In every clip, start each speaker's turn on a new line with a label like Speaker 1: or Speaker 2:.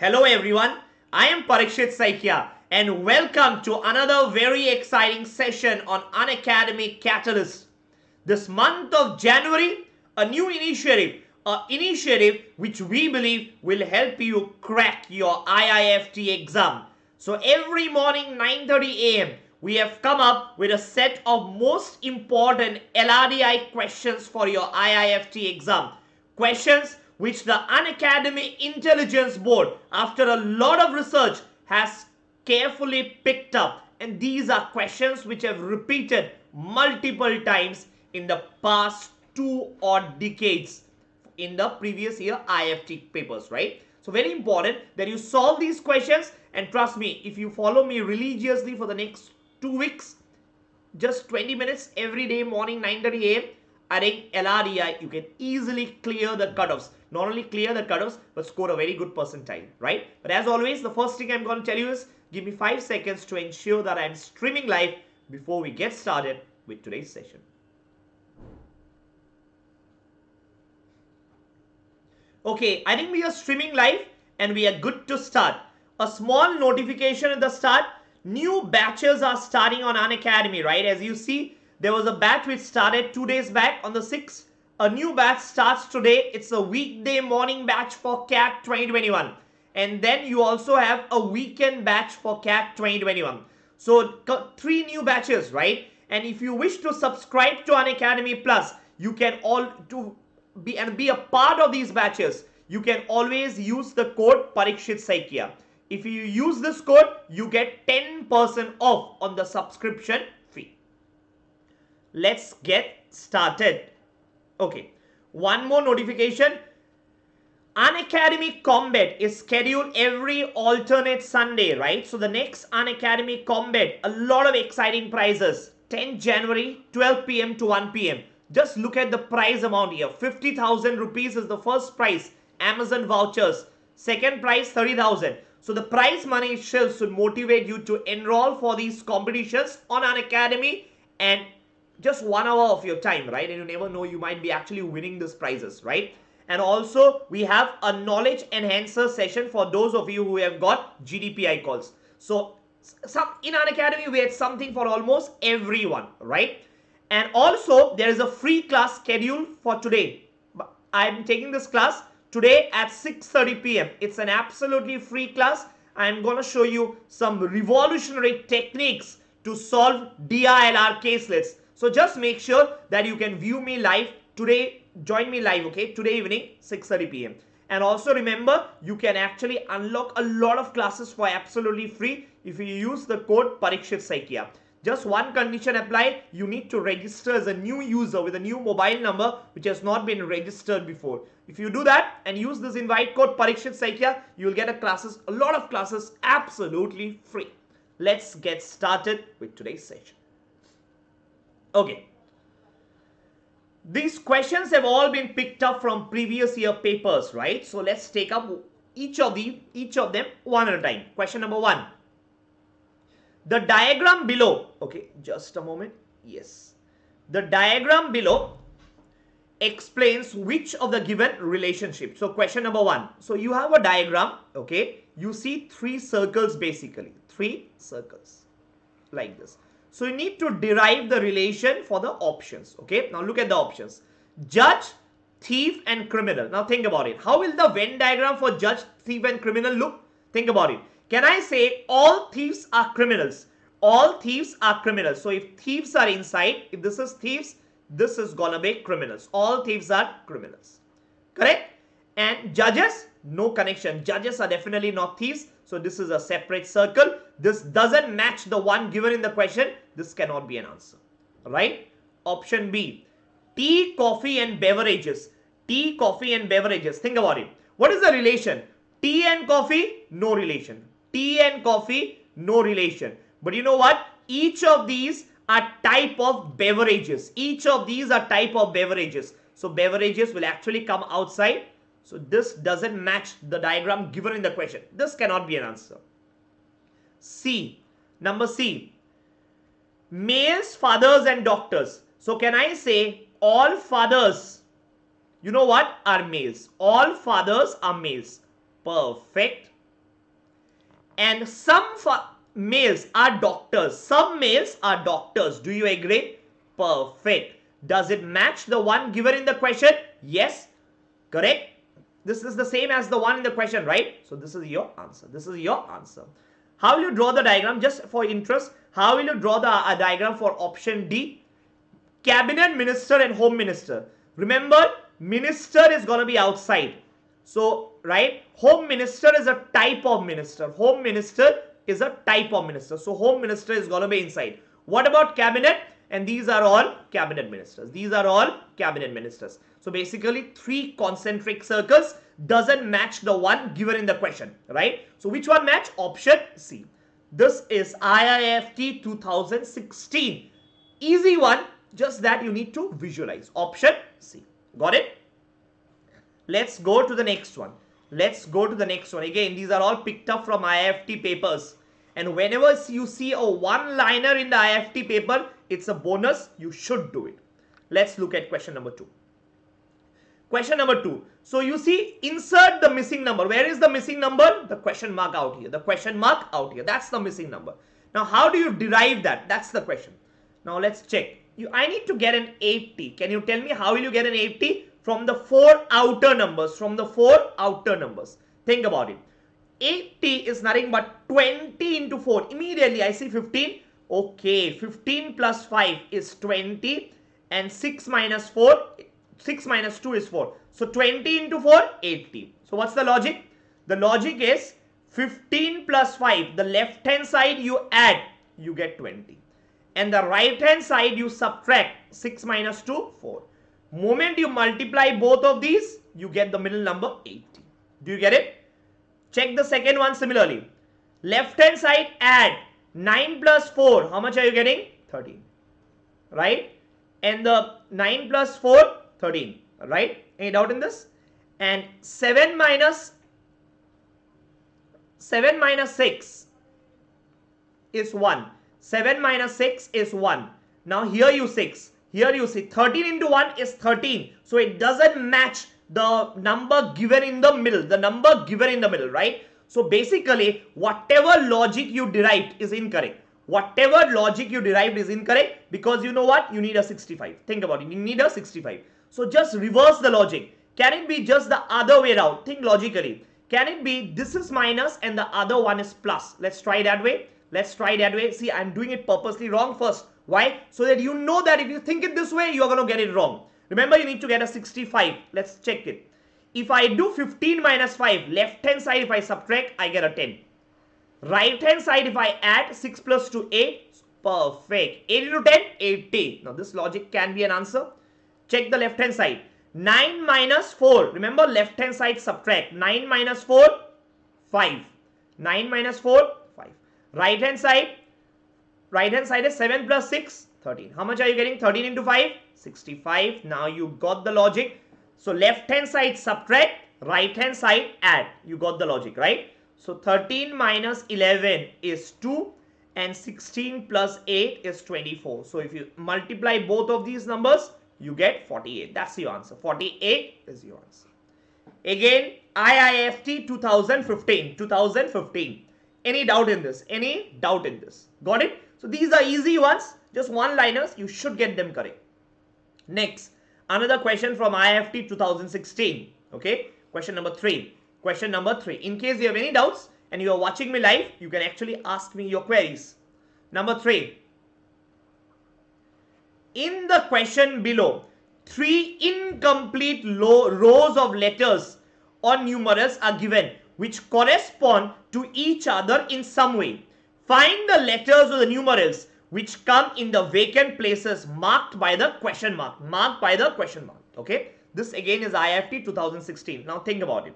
Speaker 1: Hello everyone, I am Parikshit Saikia and welcome to another very exciting session on Unacademy CATalyst. This month of January, a new initiative, which we believe will help you crack your IIFT exam. So every morning 9:30 a.m. we have come up with a set of most important LRDI questions for your IIFT exam. Questions which the Unacademy Intelligence Board, after a lot of research, has carefully picked up. And these are questions which have repeated multiple times in the past 2 odd decades in the previous year IIFT papers, right? So very important that you solve these questions, and trust me, if you follow me religiously for the next 2 weeks, just 20 minutes every day morning 9:30 a.m. I think LRDI, you can easily clear the cutoffs. Not only clear the cutoffs, but score a very good percentile, right? But as always, the first thing I'm going to tell you is, give me 5 seconds to ensure that I'm streaming live before we get started with today's session. Okay, I think we are streaming live and we are good to start. A small notification at the start. New batches are starting on Unacademy, right? As you see, there was a batch which started 2 days back on the 6th. A new batch starts today. It's a weekday morning batch for CAT 2021. And then you also have a weekend batch for CAT 2021. So 3 new batches, right? And if you wish to subscribe to Unacademy Plus, you can be a part of these batches. You can always use the code Parikshit Saikia. If you use this code, you get 10% off on the subscription fee. Let's get started. Okay, one more notification. Unacademy Combat is scheduled every alternate Sunday, right? So the next Unacademy Combat, a lot of exciting prizes. 10 January, 12 p.m. to 1 p.m. Just look at the prize amount here. 50,000 rupees is the first prize. Amazon vouchers. Second prize, 30,000. So the prize money itself should motivate you to enroll for these competitions on Unacademy, and just 1 hour of your time, right? And you never know, you might be actually winning these prizes, right? And also we have a knowledge enhancer session for those of you who have got GDPI calls. So in Unacademy we had something for almost everyone, right? And also there is a free class scheduled for today. I'm taking this class today at 6:30 p.m. It's an absolutely free class. I'm going to show you some revolutionary techniques to solve DILR case lists. So just make sure that you can view me live today. Join me live, okay? Today evening, 6:30 p.m. And also remember, you can actually unlock a lot of classes for absolutely free if you use the code Parikshit Saikia. Just one condition apply. You need to register as a new user with a new mobile number which has not been registered before. If you do that and use this invite code Parikshit Saikia, you will get a lot of classes absolutely free. Let's get started with today's session. Okay. These questions have all been picked up from previous year papers, right? So let's take up each of them one at a time. Question number 1. The diagram below, okay, just a moment. Yes. The diagram below explains which of the given relationship. So question number 1. So you have a diagram, okay. You see 3 circles basically. 3 circles like this. So you need to derive the relation for the options, okay. Now look at the options. Judge, thief and criminal. Now think about it. How will the Venn diagram for judge, thief and criminal look? Think about it. Can I say all thieves are criminals? All thieves are criminals. So if thieves are inside, if this is thieves, this is gonna be criminals. All thieves are criminals. Correct? And judges, no connection. Judges are definitely not thieves. So this is a separate circle. This doesn't match the one given in the question. This cannot be an answer. Right? Option B. Tea, coffee and beverages. Tea, coffee and beverages. Think about it. What is the relation? Tea and coffee, no relation. Tea and coffee, no relation. But you know what? Each of these are type of beverages. Each of these are type of beverages. So beverages will actually come outside. So this doesn't match the diagram given in the question. This cannot be an answer. C. Number C. Males, fathers and doctors. So can I say all fathers, you know what, are males? All fathers are males. Perfect. and some males are doctors. Some males are doctors. Do you agree? Perfect. Does it match the one given in the question? Yes. Correct. This is the same as the one in the question, right? So this is your answer. This is your answer. How will you draw the diagram? Just for interest, how will you draw the diagram for option D? Cabinet minister and home minister. Remember, minister is going to be outside. So, right, home minister is a type of minister. Home minister is a type of minister. So, home minister is going to be inside. What about cabinet? And these are all cabinet ministers. These are all cabinet ministers. So, basically, 3 concentric circles doesn't match the one given in the question, right? So, which one match? Option C. This is IIFT 2016. Easy one, just that you need to visualize. Option C. Got it? Let's go to the next one. Let's go to the next one. Again, these are all picked up from IIFT papers. And whenever you see a one-liner in the IIFT paper, it's a bonus. You should do it. Let's look at question number 2. Question number 2. So you see, insert the missing number. Where is the missing number? The question mark out here. The question mark out here. That's the missing number. Now, how do you derive that? That's the question. Now, let's check. I need to get an 80. Can you tell me how will you get an 80? From the 4 outer numbers. From the 4 outer numbers. Think about it. 80 is nothing but 20 into 4. Immediately, I see 15. Okay, 15 plus 5 is 20. And 6 minus 4, 6 minus 2 is 4. So, 20 into 4, 80. So, what's the logic? The logic is 15 plus 5. The left hand side you add, you get 20. And the right hand side you subtract. 6 minus 2, 4. Moment you multiply both of these, you get the middle number 80. Do you get it? Check the second one similarly. Left hand side add 9 plus 4. How much are you getting? 13. Right? And the 9 plus 4, 13. Right? Any doubt in this? And 7 minus 6 is 1. 7 minus 6 is 1. Now here you 6. Here you see 13 into 1 is 13. So it doesn't match the number given in the middle. The number given in the middle, right? So basically, whatever logic you derived is incorrect. Whatever logic you derived is incorrect because you know what? You need a 65. Think about it. You need a 65. So just reverse the logic. Can it be just the other way around? Think logically. Can it be this is minus and the other one is plus? Let's try that way. Let's try that way. See, I'm doing it purposely wrong first. Why? So that you know that if you think it this way, you are going to get it wrong. Remember, you need to get a 65. Let's check it. If I do 15 minus 5, left hand side if I subtract, I get a 10. Right hand side if I add 6 plus 2, 8. Perfect. 8 into 10, 80. Now this logic can be an answer. Check the left hand side. 9 minus 4. Remember, left hand side subtract. 9 minus 4, 5. 9 minus 4, 5. Right hand side is 7 plus 6, 13. How much are you getting? 13 into 5, 65. Now you got the logic. So left hand side subtract, right hand side add. You got the logic, right? So 13 minus 11 is 2 and 16 plus 8 is 24. So if you multiply both of these numbers, you get 48. That's your answer. 48 is your answer. Again, IIFT 2015. 2015. Any doubt in this? Any doubt in this? Got it? So these are easy ones. Just one-liners. You should get them correct. Next, another question from IIFT 2016. Okay. Question number 3. Question number 3. In case you have any doubts and you are watching me live, you can actually ask me your queries. Number 3. In the question below, 3 incomplete rows of letters or numerals are given which correspond to each other in some way. Find the letters or the numerals which come in the vacant places marked by the question mark. Marked by the question mark. Okay. This again is IIFT 2016. Now think about it.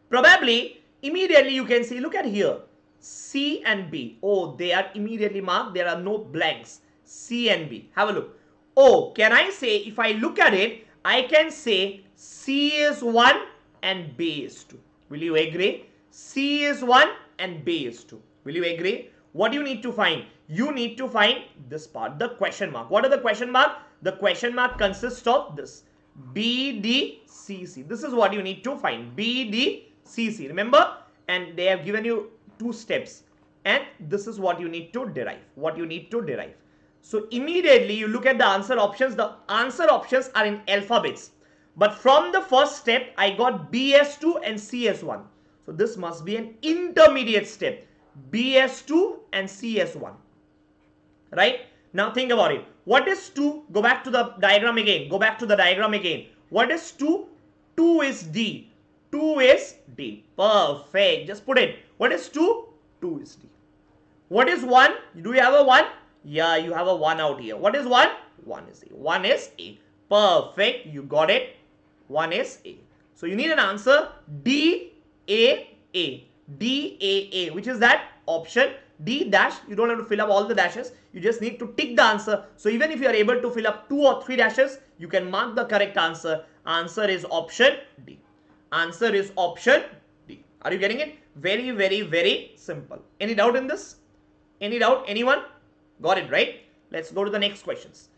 Speaker 1: Probably immediately you can see, look at here. C and B. Oh, they are immediately marked. There are no blanks. C and B. Have a look. Oh, can I say, if I look at it, I can say C is 1 and B is 2. Will you agree? C is 1 and B is 2. Will you agree? What do you need to find? You need to find this part, the question mark. What are the question mark? The question mark consists of this. B, D, C, C. This is what you need to find. B, D, C, C. Remember? And they have given you 2 steps, and this is what you need to derive. So immediately you look at the answer options. The answer options are in alphabets, but from the first step I got BS2 and CS1. So this must be an intermediate step, BS2 and CS1. Right? Now think about it. What is 2? Go back to the diagram again. What is 2? 2 is D. 2 is D. Perfect. Just put it. What is 2? 2 is D. What is 1? Do you have a 1? Yeah, you have a 1 out here. What is 1? 1 is A. 1 is A. Perfect. You got it. 1 is A. So you need an answer D, A, A. D, A, A. Which is that? Option D dash. You don't have to fill up all the dashes. You just need to tick the answer. So even if you are able to fill up 2 or 3 dashes, you can mark the correct answer. Answer is option D. Answer is option D. Are you getting it? Very, very, very simple. Any doubt in this? Any doubt? Anyone? Got it, right? Let's go to the next questions.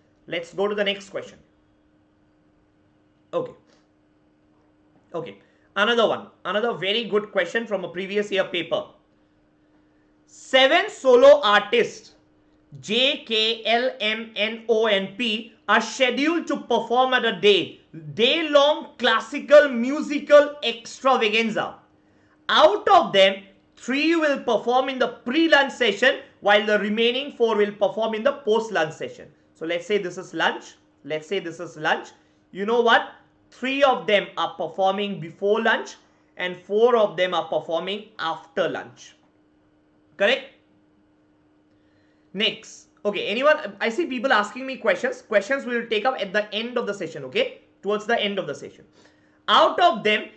Speaker 1: Okay. Another one. Another very good question from a previous year paper. 7 solo artists J, K, L, M, N, O and P are scheduled to perform at a day-long classical musical extravaganza. Out of them, 3 will perform in the pre-lunch session, while the remaining 4 will perform in the post-lunch session. So let's say this is lunch. You know what? 3 of them are performing before lunch and 4 of them are performing after lunch. Correct? Next. Okay, anyone? I see people asking me questions. Questions we will take up at the end of the session, okay? Towards the end of the session. Out of them,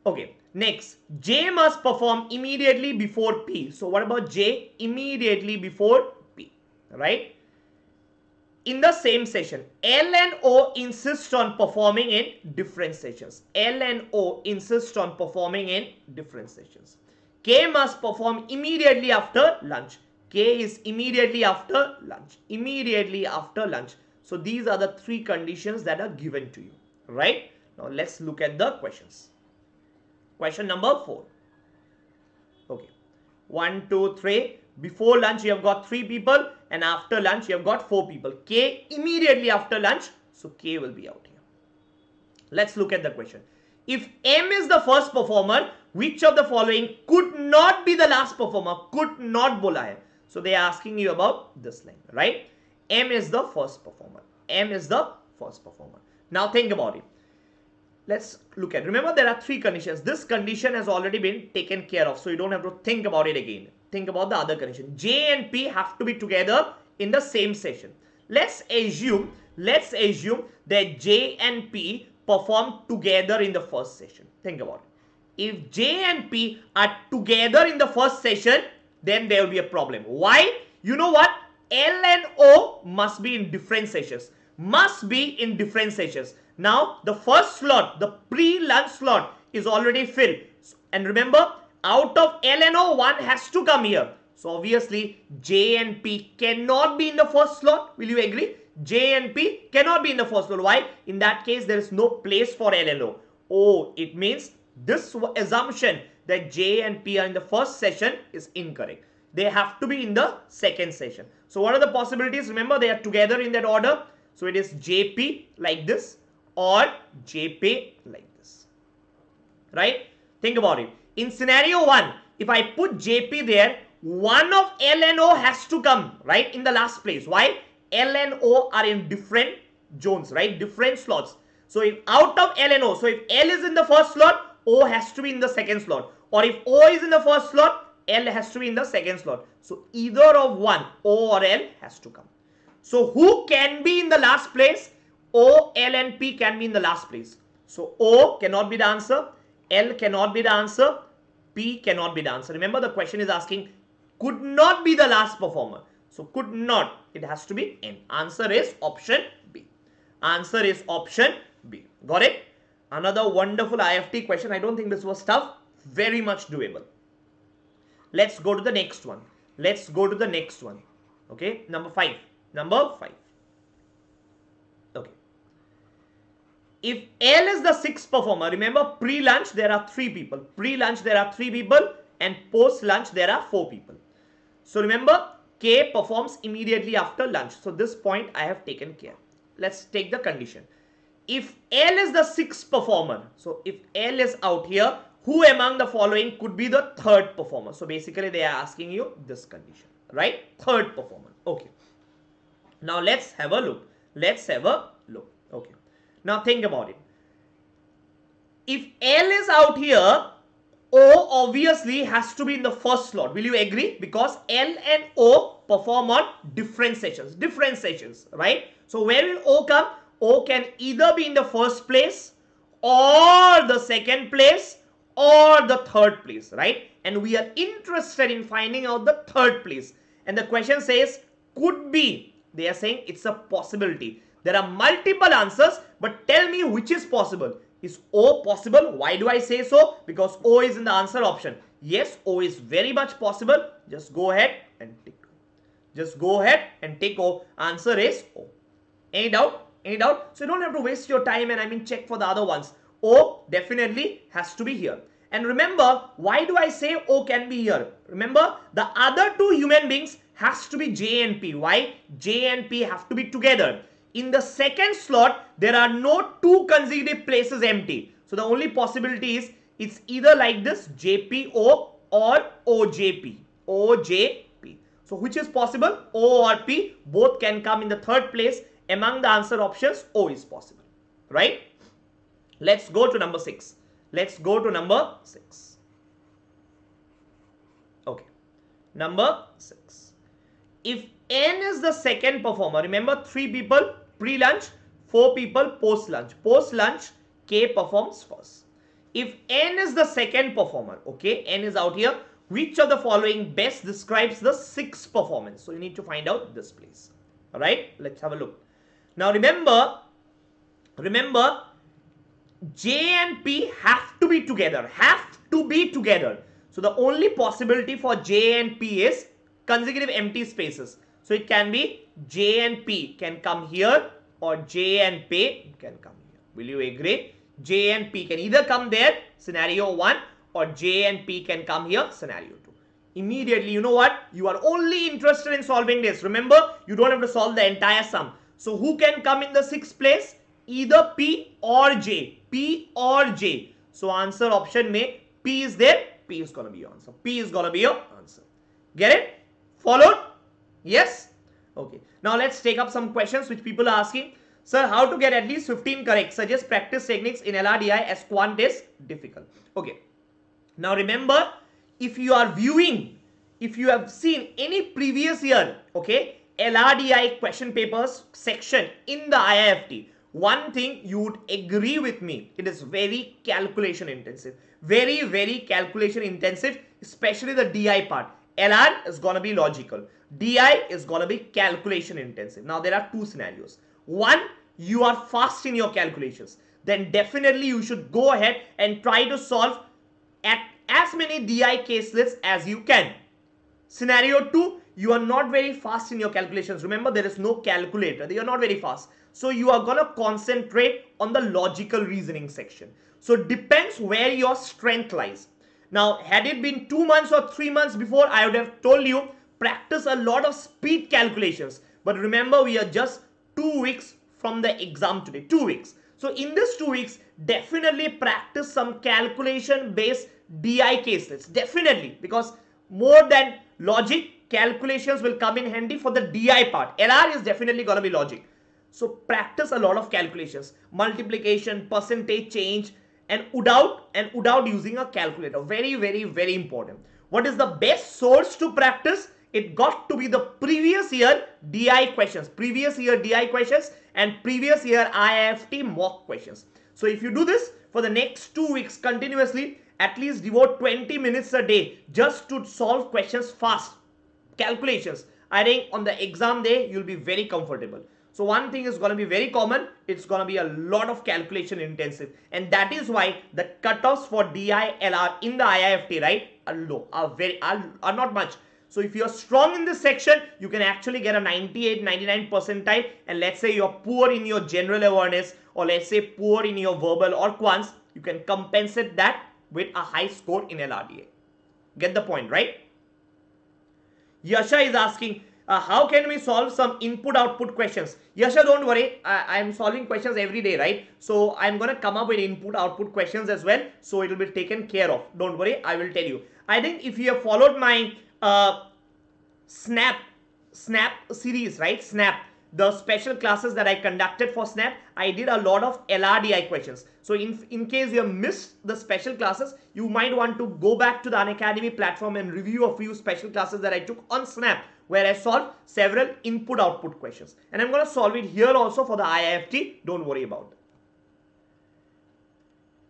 Speaker 1: okay, next. J must perform immediately before P. So what about J? Immediately before P, right? In the same session. L and O insist on performing in different sessions. K must perform immediately after lunch. K is immediately after lunch. So these are the 3 conditions that are given to you, right? Now let's look at the questions. Question number 4. Okay. 1, 2, 3. Before lunch you have got 3 people and after lunch you have got 4 people. K immediately after lunch. So K will be out here. Let's look at the question. If M is the first performer, which of the following could not be the last performer? Could not bola hai. So they are asking you about this line, right? M is the first performer. Now think about it. Let's look at. Remember there are 3 conditions. This condition has already been taken care of. So you don't have to think about it again. Think about the other condition. J and P have to be together in the same session. Let's assume that J and P perform together in the first session. Think about it. If J and P are together in the first session, then there will be a problem. Why? You know what? L and O must be in different sessions. Now, the first slot, the pre-lunch slot is already filled. And remember, out of L and O, 1 has to come here. So obviously, J and P cannot be in the first slot. Will you agree? J and P cannot be in the first slot. Why? In that case, there is no place for L and O. Oh, it means this assumption that J and P are in the first session is incorrect. They have to be in the second session. So what are the possibilities? Remember, they are together in that order. So it is JP like this or JP like this. Right? Think about it. In scenario 1, if I put JP there, 1 of L and O has to come, right, in the last place. Why? L and O are in different zones, right? Different slots. So if out of L and O, so if L is in the first slot, O has to be in the second slot. Or if O is in the first slot, L has to be in the second slot. So either of 1, O or L has to come. So who can be in the last place? O, L and P can be in the last place. So O cannot be the answer, L cannot be the answer, P cannot be the answer. Remember, the question is asking could not be the last performer. So could not, it has to be N. Answer is option B. Answer is option B. Got it? Another wonderful IIFT question. I don't think this was tough. Very much doable. Let's go to the next one. Okay, number 5. Okay. If L is the 6th performer, remember pre-lunch there are 3 people. and post lunch there are 4 people. So remember, K performs immediately after lunch. So this point I have taken care. Let's take the condition. If L is the 6th performer, so if L is out here, who among the following could be the 3rd performer? So basically they are asking you this condition, right? 3rd performer. Okay. Now let's have a look. Let's have a look. Okay. Now think about it. If L is out here, O obviously has to be in the first slot. Will you agree? Because L and O perform on different sessions, right? So where will O come? O can either be in the first place or the second place or the 3rd place, right? And we are interested in finding out the 3rd place. And the question says could be. They are saying it's a possibility. There are multiple answers, but tell me which is possible. Is O possible? Why do I say so? Because O is in the answer option. Yes, O is very much possible. Just go ahead and tick O. Just go ahead and tick O. Answer is O. Any doubt? Any doubt? So you don't have to waste your time and check for the other ones. O definitely has to be here. And remember, why do I say O can be here? Remember, the other 2 human beings has to be J and P. Why? J and P have to be together. In the second slot, there are no 2 consecutive places empty. So the only possibility is it's either like this JPO or OJP. OJP. So which is possible? O or P both can come in the 3rd place. Among the answer options, O is possible. Right? Let's go to number 6. Let's go to number 6. Okay. Number 6. If N is the 2nd performer, remember 3 people pre-lunch, 4 people post-lunch. Post-lunch, K performs first. If N is the 2nd performer, okay, N is out here, which of the following best describes the 6th performance? So you need to find out this place. Alright, let's have a look. Now remember, J and P have to be together. So the only possibility for J and P is consecutive empty spaces. So it can be J and P can come here or J and P can come here. Will you agree? J and P can either come there, scenario 1, or J and P can come here, scenario 2. Immediately, you know what? You are only interested in solving this. Remember, you don't have to solve the entire sum. So who can come in the 6th place? Either P or J. P or J. So answer option may P is there. P is going to be your answer. P is going to be your answer. Get it? Followed? Yes? Okay. Now let's take up some questions which people are asking. Sir, how to get at least 15 correct? Suggest practice techniques in LRDI as quant is difficult. Okay. Now remember, if you are viewing, if you have seen any previous year, okay, LRDI question papers section in the IIFT, one thing you would agree with me, it is very calculation intensive. Very, very calculation intensive, especially the DI part. LR is going to be logical. DI is going to be calculation intensive. Now there are 2 scenarios. One, you are fast in your calculations. Then definitely you should go ahead and try to solve at as many DI case lists as you can. Scenario 2, you are not very fast in your calculations. Remember, there is no calculator. You are not very fast. So you are going to concentrate on the logical reasoning section. So it depends where your strength lies. Now, had it been 2 months or 3 months before, I would have told you, practice a lot of speed calculations. But remember, we are just 2 weeks from the exam today. 2 weeks. So in this 2 weeks, definitely practice some calculation based DI cases. Definitely. Because more than logic, calculations will come in handy for the DI part. LR is definitely going to be logic. So practice a lot of calculations. Multiplication, percentage change, and UDOUT using a calculator. Very, very, very important. What is the best source to practice? It got to be the previous year DI questions. Previous year DI questions and previous year IIFT mock questions. So if you do this for the next 2 weeks continuously, at least devote 20 minutes a day just to solve questions fast. Calculations. I think on the exam day, you'll be very comfortable. So one thing is going to be very common. It's going to be a lot of calculation intensive. And that is why the cutoffs for DI, LR in the IIFT, right, are low, are not much. So if you're strong in this section, you can actually get a 98, 99 percentile. And let's say you're poor in your general awareness, or let's say poor in your verbal or quants, you can compensate that with a high score in LRDA. Get the point, right? Yasha is asking, how can we solve some input-output questions? Yasha, don't worry. I'm solving questions every day, right? So I'm going to come up with input-output questions as well. So it will be taken care of. Don't worry. I will tell you. I think if you have followed my Snap series, right? Snap, the special classes that I conducted for Snap, I did a lot of LRDI questions. So in case you have missed the special classes, you might want to go back to the Unacademy platform and review a few special classes that I took on Snap, where I solved several input-output questions. And I'm going to solve it here also for the IIFT. Don't worry about it.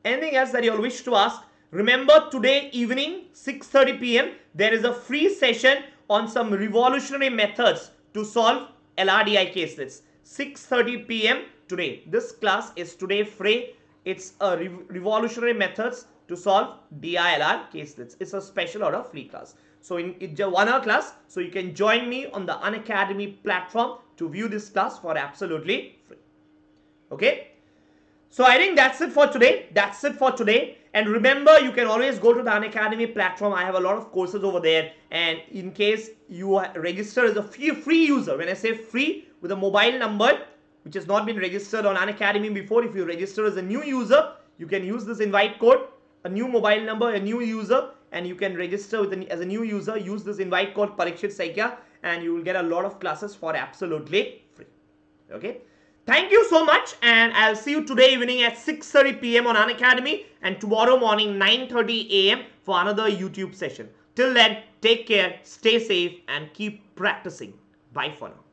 Speaker 1: Anything else that you all wish to ask? Remember, today evening, 6:30 p.m., there is a free session on some revolutionary methods to solve LRDI case lists. 6:30 p.m. today. This class is today free. It's a revolutionary methods to solve DILR case lists. It's a special or a free class. So it's a 1 hour class. So you can join me on the Unacademy platform to view this class for absolutely free. Okay. So I think that's it for today. That's it for today. And remember, you can always go to the Unacademy platform. I have a lot of courses over there. And in case you register as a free user, when I say free, with a mobile number which has not been registered on Unacademy before, if you register as a new user, you can use this invite code, a new mobile number, a new user, and you can register with as a new user, use this invite code Parikshit Saikia, and you will get a lot of classes for absolutely free. Okay. Thank you so much, and I'll see you today evening at 6:30 p.m. on Unacademy and tomorrow morning 9:30 a.m. for another YouTube session. Till then, take care, stay safe, and keep practicing. Bye for now.